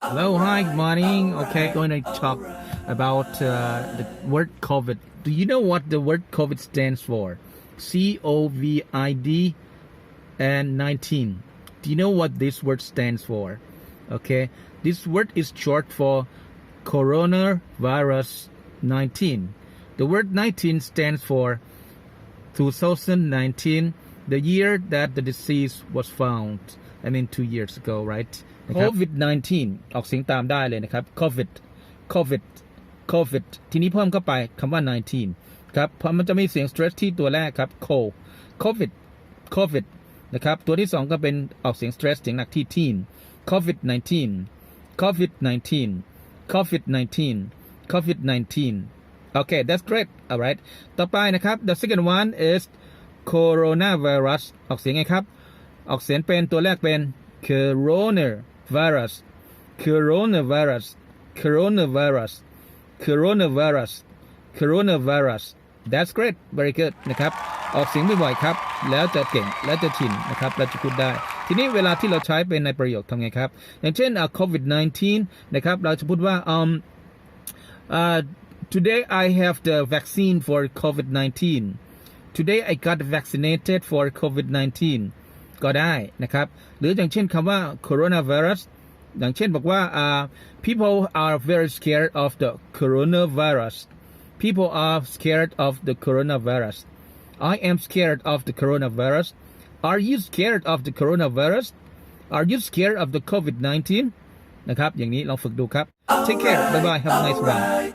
Hello, hi, good morning. Okay, going to talk about the word COVID. Do you know what the word COVID stands for? COVID and 19. Do you know what this word stands for? Okay, this word is short for coronavirus 19. The word 19 stands for 2019, the year that the disease was found. I mean 2 years ago, right? COVID-19 ออกเสียงตามได้เลยนะครับ COVID ทีนี้เพิ่มเข้าไปคำว่า 19 ครับเพราะมันจะมีเสียง stress ที่ตัวแรกครับ COVID นะครับตัวที่สองก็เป็นออกเสียง stress เสียงหนักที่ teen COVID-19 Okay, that's great. All right. ต่อไปนะครับ the second one is coronavirus ออกเสียงไงครับออกเสียงเป็นตัวแรกเป็น coronavirus That's great very good นะครับออกเสียงบ่อยๆครับแล้วจะเก่งแล้วจะชินนะครับแล้วจะพูดได้ทีนี้เวลาที่เราใช้เป็นในประโยคทำไงครับอย่างเช่นCOVID-19 นะครับเราจะพูดว่าtoday I have the vaccine for COVID-19 today I got vaccinated for COVID-19 ก็ได้นะครับหรืออย่างเช่นคำว่า coronavirus อย่างเช่นบอกว่าpeople are very scared of the coronavirus people are scared of the coronavirus I am scared of the coronavirus are you scared of the coronavirus are you scared of the COVID-19 นะครับอย่างนี้ลองฝึกดูครับ take care bye bye have a nice one